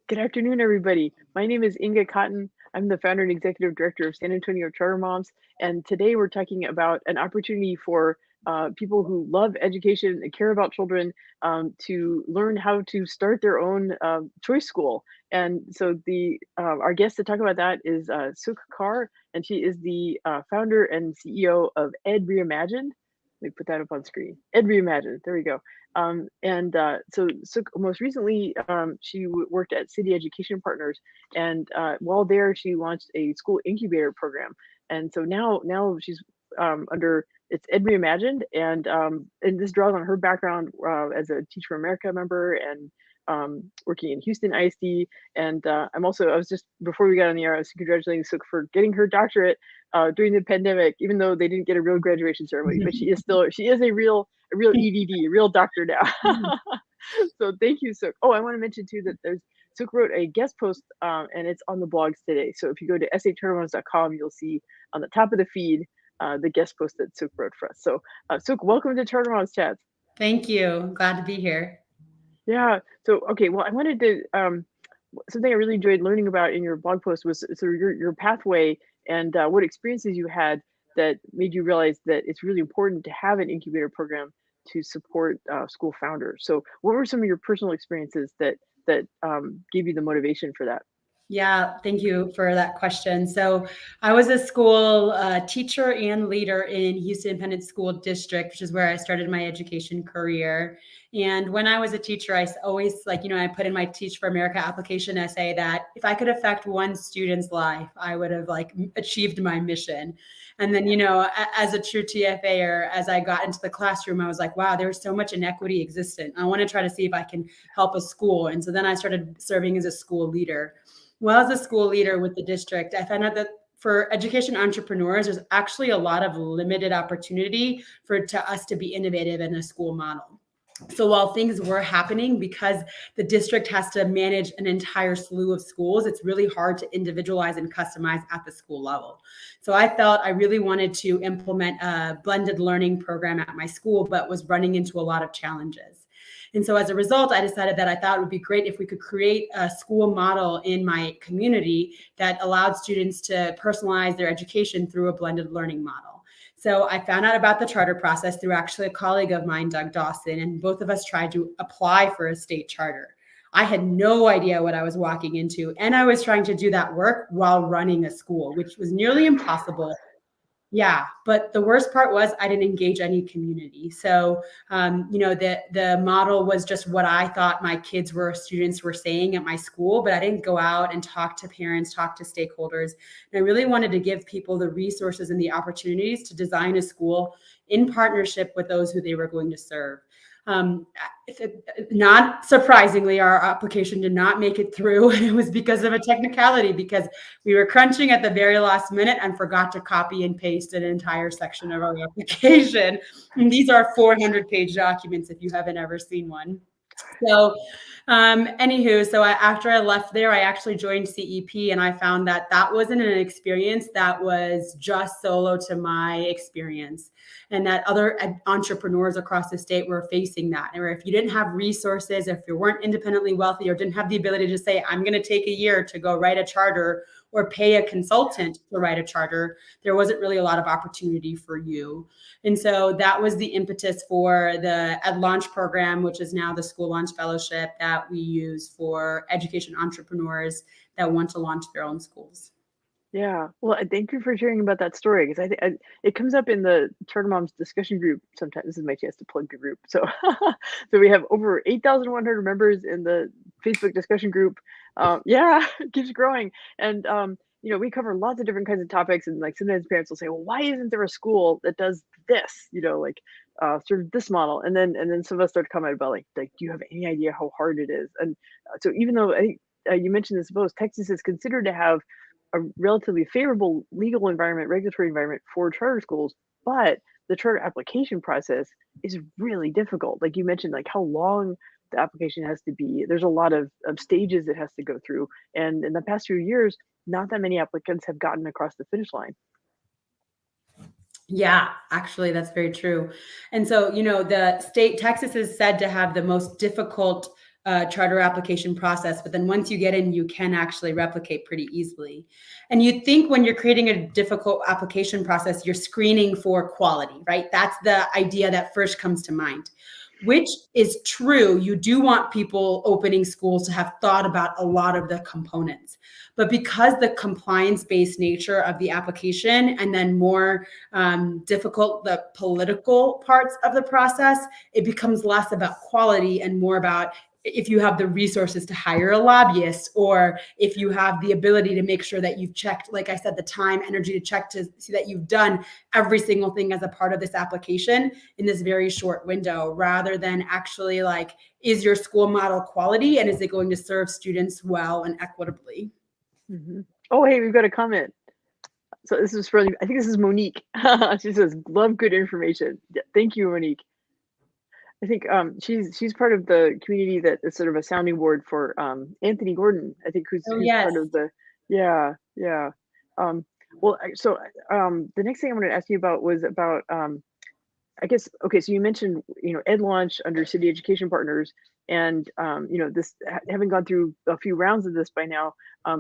Good afternoon, everybody. My name is Inga Cotton. I'm the founder and executive director of San Antonio Charter Moms. And today we're talking about an opportunity for people who love education and care about children to learn how to start their own choice school. And so our guest to talk about that is Sukh Kaur, and she is the founder and CEO of Ed Reimagined. Let me put that up on screen. Ed Reimagined. There we go. So most recently, she worked at City Education Partners, and while there, she launched a school incubator program. And so now she's under it's Ed Reimagined, and this draws on her background as a Teach for America member and working in Houston ISD. And I was just before we got on the air, I was congratulating Suk for getting her doctorate during the pandemic, even though they didn't get a real graduation ceremony. But she is a real EDD, a real doctor now. So thank you, Suk. Oh, I want to mention too that there's Suk wrote a guest post and it's on the blogs today. So if you go to saturtlemoms.com, you'll see on the top of the feed the guest post that Suk wrote for us. So Suk, welcome to Charter Moms Chats. Thank you. Glad to be here. Yeah. So okay, well, I wanted to something I really enjoyed learning about in your blog post was sort of your pathway and what experiences you had that made you realize that it's really important to have an incubator program to support school founders. So, what were some of your personal experiences that gave you the motivation for that? Yeah, thank you for that question. So, I was a school teacher and leader in Houston Independent School District, which is where I started my education career. And when I was a teacher, I always I put in my Teach for America application essay that if I could affect one student's life, I would have achieved my mission. And then, as a true TFAer, as I got into the classroom, I was like, wow, there's so much inequity existent. I want to try to see if I can help a school. And so then I started serving as a school leader. Well, as a school leader with the district, I found out that for education entrepreneurs, there's actually a lot of limited opportunity to us to be innovative in a school model. So while things were happening, because the district has to manage an entire slew of schools, it's really hard to individualize and customize at the school level. So I felt I really wanted to implement a blended learning program at my school, but was running into a lot of challenges. And so as a result, I decided that I thought it would be great if we could create a school model in my community that allowed students to personalize their education through a blended learning model. So I found out about the charter process through actually a colleague of mine, Doug Dawson, and both of us tried to apply for a state charter. I had no idea what I was walking into, and I was trying to do that work while running a school, which was nearly impossible. Yeah, but the worst part was I didn't engage any community. So, the model was just what I thought my students were saying at my school, but I didn't go out and talk to parents, talk to stakeholders. And I really wanted to give people the resources and the opportunities to design a school in partnership with those who they were going to serve. Not surprisingly, our application did not make it through. And it was because of a technicality, because we were crunching at the very last minute and forgot to copy and paste an entire section of our application. And these are 400-page documents if you haven't ever seen one. So, after I left there, I actually joined CEP, and I found that wasn't an experience that was just solo to my experience, and that other entrepreneurs across the state were facing that. Or if you didn't have resources, if you weren't independently wealthy, or didn't have the ability to say, I'm going to take a year to go write a charter or pay a consultant to write a charter, there wasn't really a lot of opportunity for you. And so that was the impetus for the Ed Launch program, which is now the School Launch Fellowship that we use for education entrepreneurs that want to launch their own schools. Yeah, well, thank you for sharing about that story because it comes up in the Charter Moms discussion group sometimes. This is my chance to plug the group. So, so we have over 8,100 members in the Facebook discussion group. Yeah, it keeps growing, and we cover lots of different kinds of topics. And like sometimes parents will say, "Well, why isn't there a school that does this?" Sort of this model. And then some of us start to comment about do you have any idea how hard it is? And so even though I think you mentioned this, suppose Texas is considered to have a relatively favorable legal environment, regulatory environment for charter schools, but the charter application process is really difficult. Like you mentioned, like how long the application has to be. There's a lot of stages it has to go through. And in the past few years, not that many applicants have gotten across the finish line. Yeah, actually, that's very true. And so, the state, Texas is said to have the most difficult charter application process. But then once you get in, you can actually replicate pretty easily. And you'd think when you're creating a difficult application process, you're screening for quality, right? That's the idea that first comes to mind, which is true. You do want people opening schools to have thought about a lot of the components. But because the compliance-based nature of the application and then more difficult, the political parts of the process, it becomes less about quality and more about if you have the resources to hire a lobbyist, or if you have the ability to make sure that you've checked, like I said, the time, energy to check to see that you've done every single thing as a part of this application in this very short window, rather than actually like, is your school model quality and is it going to serve students well and equitably? Mm-hmm. Oh, hey, we've got a comment. So this is from, I think this is Monique. She says, love good information. Yeah, thank you, Monique. I think she's part of the community that is sort of a sounding board for Anthony Gordon, I think, who's Yes. part of the, yeah. Well, so the next thing I wanted to ask you about was about I guess, okay, so you mentioned, Ed Launch under City Education Partners, and this having gone through a few rounds of this by now,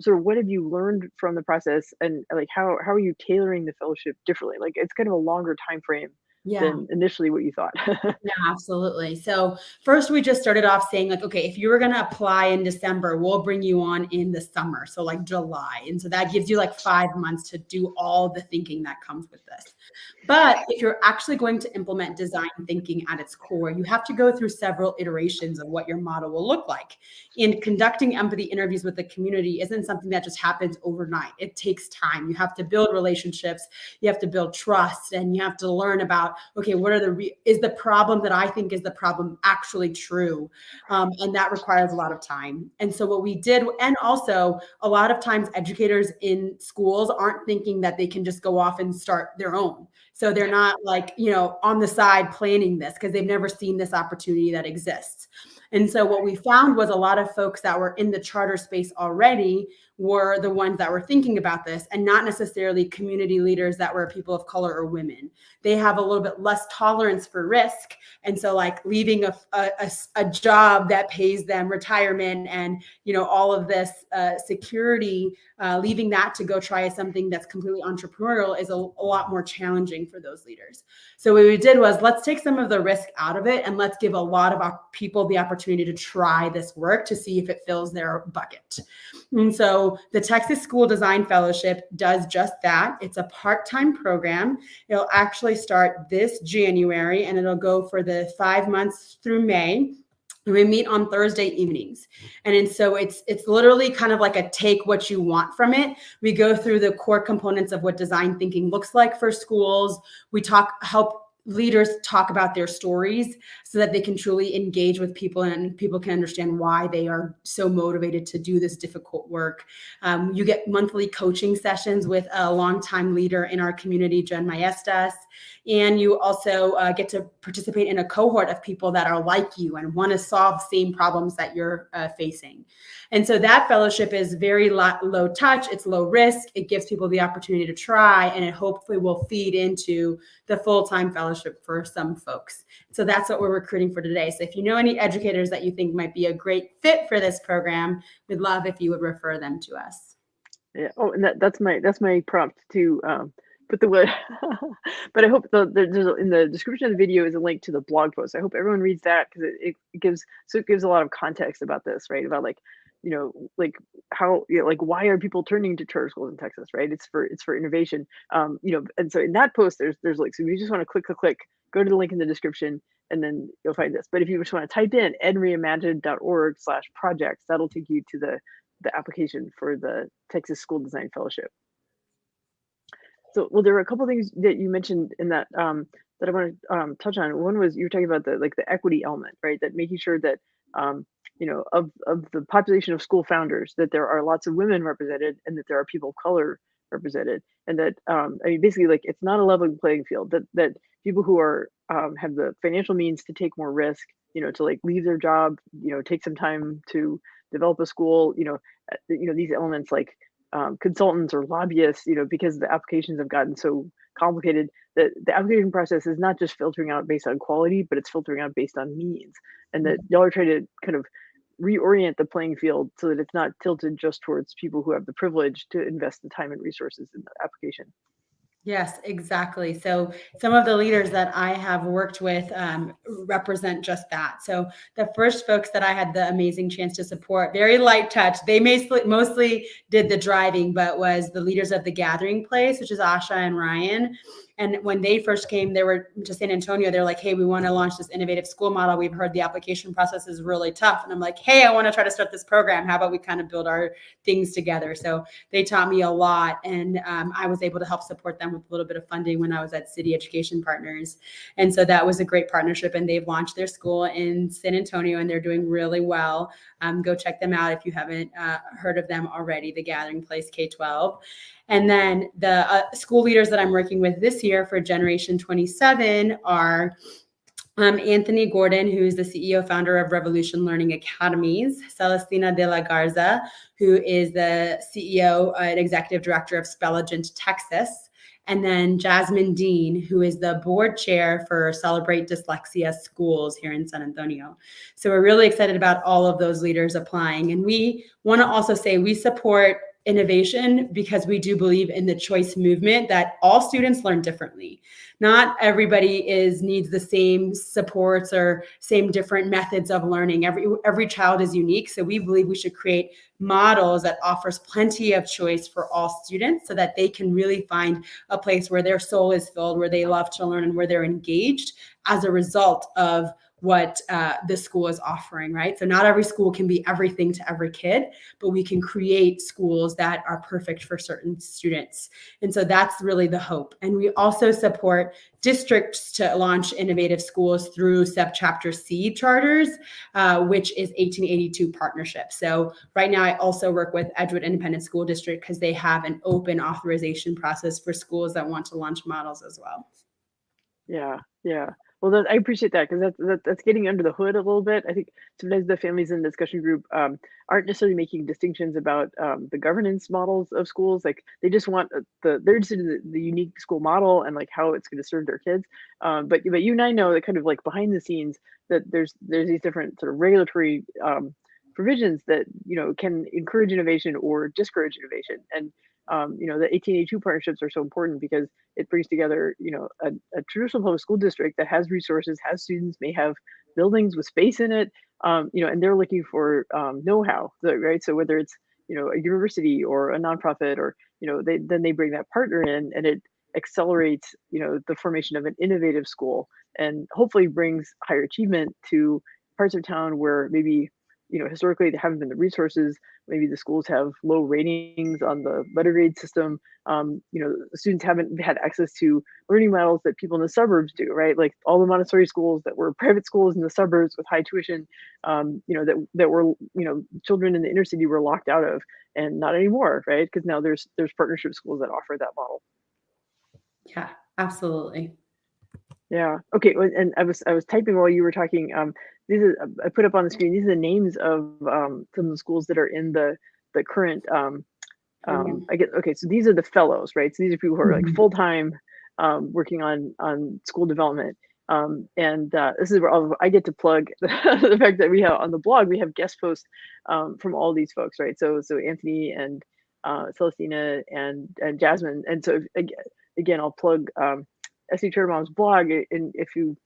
sort of what have you learned from the process, and like how are you tailoring the fellowship differently? Like it's kind of a longer time frame than initially what you thought. Yeah, absolutely. So first we just started off saying like, okay, if you were going to apply in December, we'll bring you on in the summer. So like July. And so that gives you like 5 months to do all the thinking that comes with this. But if you're actually going to implement design thinking at its core, you have to go through several iterations of what your model will look like. And conducting empathy interviews with the community isn't something that just happens overnight. It takes time. You have to build relationships, you have to build trust, and you have to learn about, okay, what are is the problem that I think is the problem actually true? And that requires a lot of time. And so what we did, and also a lot of times educators in schools aren't thinking that they can just go off and start their own. So they're not like, on the side planning this because they've never seen this opportunity that exists. And so what we found was a lot of folks that were in the charter space already were the ones that were thinking about this, and not necessarily community leaders that were people of color or women. They have a little bit less tolerance for risk. And so like leaving a job that pays them retirement and, all of this security, leaving that to go try something that's completely entrepreneurial is a lot more challenging for those leaders. So what we did was, let's take some of the risk out of it and let's give a lot of our people the opportunity to try this work to see if it fills their bucket. And so the Texas School Design Fellowship does just that. It's a part-time program. It'll actually start this January and it'll go for the 5 months through May. We meet on Thursday evenings. And so it's literally kind of like a take what you want from it. We go through the core components of what design thinking looks like for schools. We help leaders talk about their stories so that they can truly engage with people and people can understand why they are so motivated to do this difficult work. You get monthly coaching sessions with a longtime leader in our community, Jen Maestas. And you also get to participate in a cohort of people that are like you and want to solve the same problems that you're facing. And so that fellowship is very low touch, it's low risk, it gives people the opportunity to try, and it hopefully will feed into the full-time fellowship for some folks. So that's what we're recruiting for today. So if you know any educators that you think might be a great fit for this program, we'd love if you would refer them to us. Yeah. Oh, and that's my prompt to put the word. But I hope there's in the description of the video is a link to the blog post. I hope everyone reads that because it gives a lot of context about this, right? About like like how like why are people turning to charter schools in Texas, right? It's for innovation. And so in that post there's like, so if you just want to click, go to the link in the description and then you'll find this. But if you just want to type in edreimagined.org/projects, that'll take you to the application for the Texas School Design Fellowship. So, well, there were a couple things that you mentioned in that that I want to touch on. One was you were talking about the equity element, right? That making sure that of the population of school founders, that there are lots of women represented, and that there are people of color represented, and that I mean, basically, like it's not a level playing field. That people who are have the financial means to take more risk, to like leave their job, take some time to develop a school, these elements like consultants or lobbyists, because the applications have gotten so complicated that the application process is not just filtering out based on quality, but it's filtering out based on means, and that y'all are trying to kind of reorient the playing field so that it's not tilted just towards people who have the privilege to invest the time and resources in the application. Yes, exactly. So some of the leaders that I have worked with represent just that. So the first folks that I had the amazing chance to support, very light touch, they mostly did the driving, but was the leaders of the Gathering Place, which is Asha and Ryan. And when they first came, they were to San Antonio. They're like, hey, we want to launch this innovative school model. We've heard the application process is really tough. And I'm like, hey, I want to try to start this program. How about we kind of build our things together? So they taught me a lot. And I was able to help support them with a little bit of funding when I was at City Education Partners. And so that was a great partnership. And they've launched their school in San Antonio, and they're doing really well. Go check them out if you haven't heard of them already, the Gathering Place K-12. And then the school leaders that I'm working with this year for Generation 27 are Anthony Gordon, who is the CEO founder of Revolution Learning Academies, Celestina de la Garza, who is the CEO and executive director of Spelligent, Texas, and then Jasmine Dean, who is the board chair for Celebrate Dyslexia Schools here in San Antonio. So we're really excited about all of those leaders applying. And we want to also say we support innovation because we do believe in the choice movement that all students learn differently. Not everybody needs the same supports or same different methods of learning. Every child is unique. So we believe we should create models that offers plenty of choice for all students so that they can really find a place where their soul is filled, where they love to learn, and where they're engaged as a result of what the school is offering, right? So not every school can be everything to every kid, but we can create schools that are perfect for certain students. And so that's really the hope. And we also support districts to launch innovative schools through subchapter C charters, which is 1882 partnership. So right now I also work with Edgewood Independent School District because they have an open authorization process for schools that want to launch models as well. Yeah, yeah. Well, I appreciate that because that's getting under the hood a little bit. I think sometimes the families in the discussion group aren't necessarily making distinctions about the governance models of schools. Like they just want they're interested in the unique school model and like how it's going to serve their kids. But you and I know that kind of like behind the scenes that there's these different sort of regulatory provisions that can encourage innovation or discourage innovation. And the 1882 partnerships are so important because it brings together, a traditional public school district that has resources, has students, may have buildings with space in it, and they're looking for know-how, right? So whether it's, a university or a nonprofit or, they bring that partner in and it accelerates, the formation of an innovative school and hopefully brings higher achievement to parts of town where maybe historically there haven't been the resources. Maybe the schools have low ratings on the letter grade system. The students haven't had access to learning models that people in the suburbs do, right? Like all the Montessori schools that were private schools in the suburbs with high tuition, that were, children in the inner city were locked out of, and not anymore, right? Because now there's partnership schools that offer that model. Yeah, absolutely. Yeah. Okay. And I was typing while you were talking. I put up on the screen. These are the names of some of the schools that are in the current. I get okay. So these are the fellows, right? So these are people who are like full time working on school development. And this is where I get to plug the fact that we have on the blog we have guest posts from all these folks, right? So Anthony and Celestina and Jasmine. And so again, I'll plug. SD Charter Mom's blog, and if you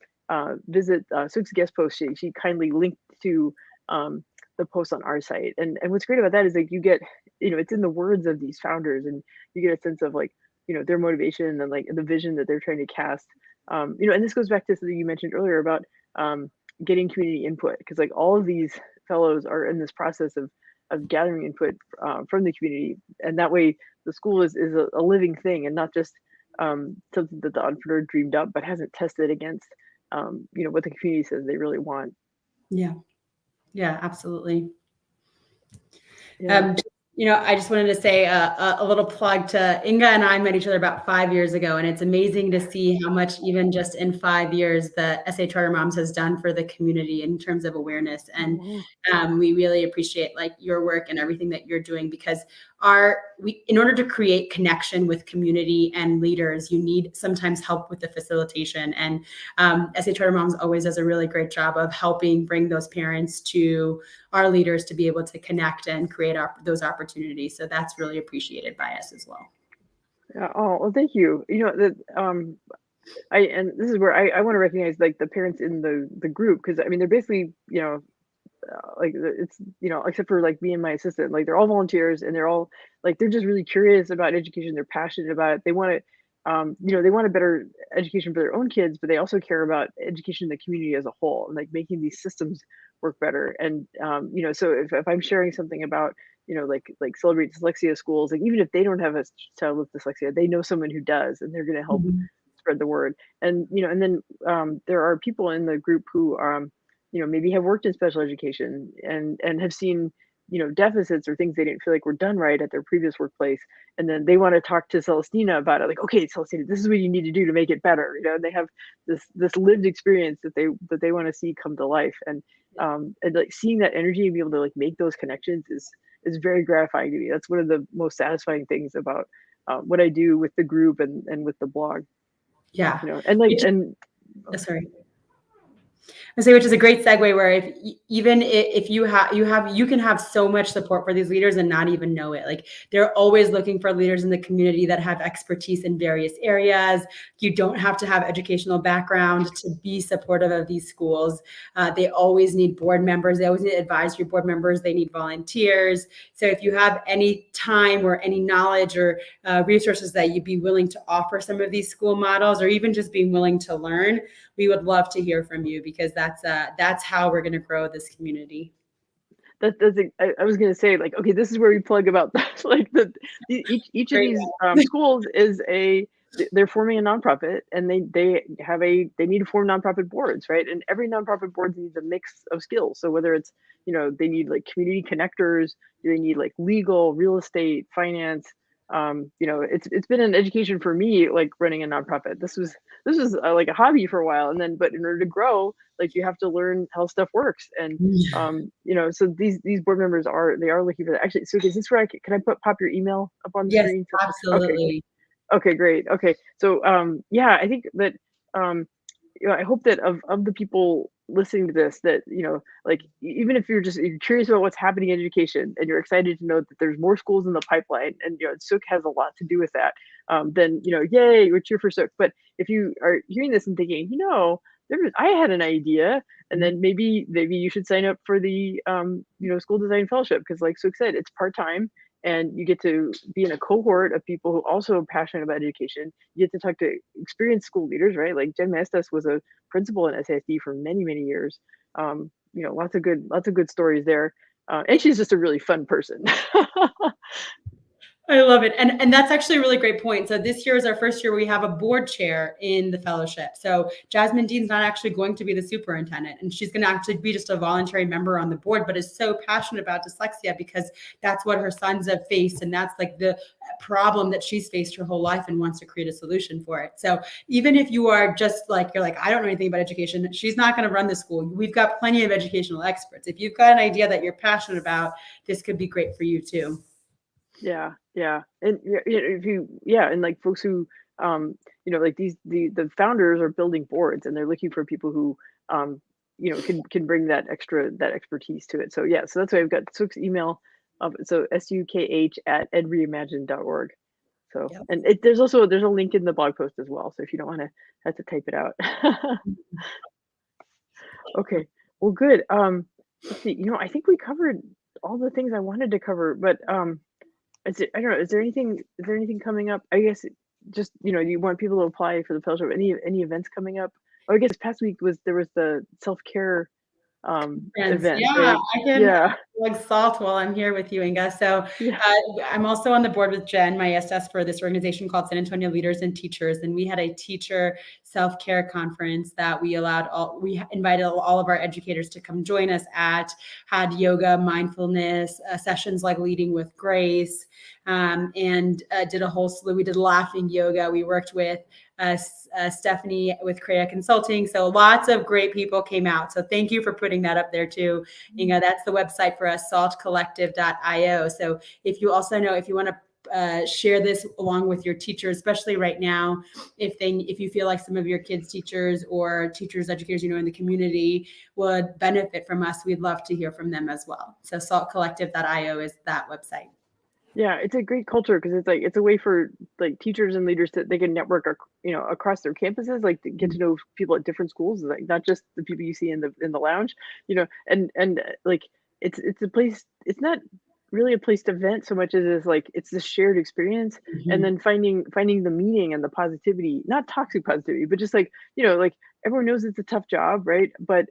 visit Sukh's guest post, she kindly linked to the post on our site. And what's great about that is like you get, it's in the words of these founders, and you get a sense of like, their motivation and like the vision that they're trying to cast. And this goes back to something you mentioned earlier about getting community input, because like all of these fellows are in this process of gathering input from the community, and that way the school is a living thing and not just something that the entrepreneur dreamed up but hasn't tested against what the community says they really want. Yeah absolutely. Yeah. I just wanted to say a little plug to Inga and I met each other about 5 years ago, and it's amazing to see how much even just in 5 years the SA Charter Moms has done for the community in terms of awareness. And we really appreciate like your work and everything that you're doing, because in order to create connection with community and leaders, you need sometimes help with the facilitation. And SA Charter Moms always does a really great job of helping bring those parents to our leaders to be able to connect and create those opportunities. So that's really appreciated by us as well. Yeah. Oh, well, thank you. And this is where I want to recognize like the parents in the group, because I mean they're basically like it's except for like me and my assistant, like they're all volunteers, and they're all like they're just really curious about education. They're passionate about it. They want to they want a better education for their own kids, but they also care about education in the community as a whole, and like making these systems work better. And so if I'm sharing something about like celebrate dyslexia schools, like even if they don't have a child with dyslexia, they know someone who does, and they're going to help spread the word. And and then there are people in the group who maybe have worked in special education and have seen deficits or things they didn't feel like were done right at their previous workplace, and then they want to talk to Celestina about it, like, okay, Celestina, this is what you need to do to make it better. And they have this lived experience that they want to see come to life. And like seeing that energy and be able to like make those connections is very gratifying to me. That's one of the most satisfying things about what I do with the group and with the blog. Yeah. And like and sorry. I say, which is a great segue, where if you can have so much support for these leaders and not even know it. Like they're always looking for leaders in the community that have expertise in various areas. You don't have to have educational background to be supportive of these schools. They always need board members. They always need advisory board members. They need volunteers. So if you have any time or any knowledge or resources that you'd be willing to offer some of these school models, or even just being willing to learn, we would love to hear from you, because that's how we're going to grow this community. I was going to say, like, okay, this is where we plug about that. Like each of these schools they're forming a nonprofit, and they need to form nonprofit boards, right? And every nonprofit board needs a mix of skills. So whether it's they need like community connectors, they need like legal, real estate, finance. It's been an education for me, like running a nonprofit. This was like a hobby for a while, and then but in order to grow, like you have to learn how stuff works. And so these board members are looking for that. Actually, so is this where can I pop your email up on the yes, screen? absolutely. Okay, great. Okay, so yeah, I think that I hope that of the people listening to this, that like even if you're curious about what's happening in education, and you're excited to know that there's more schools in the pipeline, and Sukh has a lot to do with that, then yay, we're cheer for Sukh. But if you are hearing this and thinking, I had an idea, and then maybe you should sign up for the school design fellowship, because like Sukh said, it's part-time, and you get to be in a cohort of people who also are passionate about education. You get to talk to experienced school leaders, right? Like Jen Mestas was a principal in SASD for many, many years. Lots of good stories there. And she's just a really fun person. I love it. And that's actually a really great point. So this year is our first year we have a board chair in the fellowship. So Jasmine Dean's not actually going to be the superintendent, and she's going to actually be just a voluntary member on the board, but is so passionate about dyslexia because that's what her sons have faced. And that's like the problem that she's faced her whole life, and wants to create a solution for it. So even if you are just like, you're like, I don't know anything about education, she's not going to run the school. We've got plenty of educational experts. If you've got an idea that you're passionate about, this could be great for you too. Yeah. And and like folks who like the founders are building boards, and they're looking for people who can bring that expertise to it. So yeah, so that's why I've got Sukh's email, so sukh@edreimagined.org. So yep. And there's a link in the blog post as well, so if you don't want to have to type it out. Okay, well, good. Let's see, I think we covered all the things I wanted to cover, but I don't know. Is there anything coming up? I guess just you want people to apply for the fellowship. Any events coming up? Oh, I guess past week there was the self-care event. Yeah, right? plug salt while I'm here with you, Inga. So Yeah. I'm also on the board with Jen, my SS, for this organization called San Antonio Leaders and Teachers. And we had a teacher self-care conference that we invited all of our educators to come join us at, had yoga, mindfulness, sessions like leading with grace, and did a whole slew. We did laughing yoga. We worked with Stephanie with Creya Consulting. So lots of great people came out. So thank you for putting that up there too. That's the website for us, saltcollective.io. So if you want to share this along with your teachers, especially right now, if you feel like some of your kids' teachers or teachers, educators, in the community would benefit from us, we'd love to hear from them as well. So saltcollective.io is that website. Yeah, it's a great culture because it's a way for like teachers and leaders they can network across their campuses, like to get to know people at different schools, like not just the people you see in the lounge, and like it's a place. It's not really a place to vent so much as it's like it's this shared experience, and then finding the meaning and the positivity, not toxic positivity, but just like like everyone knows it's a tough job, right? But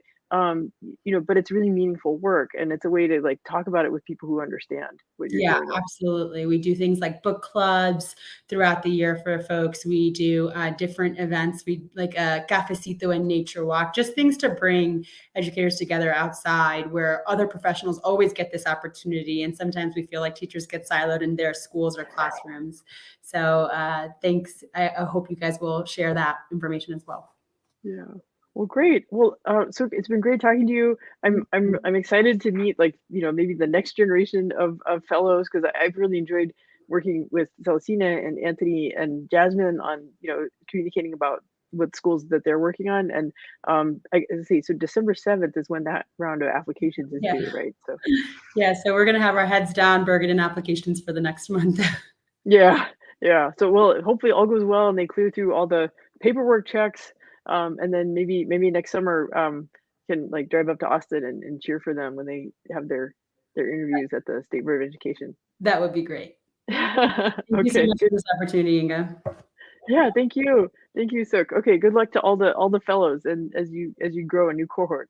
it's really meaningful work, and it's a way to like talk about it with people who understand what you're Yeah, dealing with. absolutely. We do things like book clubs throughout the year for folks. We do different events. We like a cafecito and nature walk, just things to bring educators together outside where other professionals always get this opportunity. And sometimes we feel like teachers get siloed in their schools or classrooms. So thanks. I hope you guys will share that information as well. Yeah. Well, great. Well, so it's been great talking to you. I'm excited to meet like maybe the next generation of fellows because I've really enjoyed working with Celestina and Anthony and Jasmine on communicating about what schools that they're working on. And let's see, so December 7th is when that round of applications is due, right? So yeah, so we're gonna have our heads down, burgered in applications for the next month. yeah, yeah. So well, hopefully all goes well and they clear through all the paperwork checks. And then maybe next summer can like drive up to Austin and cheer for them when they have their interviews at the State Board of Education. That would be great. Thank you so Okay, much good. for this opportunity, Inga. Yeah, thank you. Thank you, Sukh. Okay, good luck to all the fellows and as you grow a new cohort.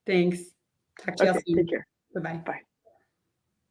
Thanks. Talk to y'all Okay, take soon. care. Bye-bye. Bye.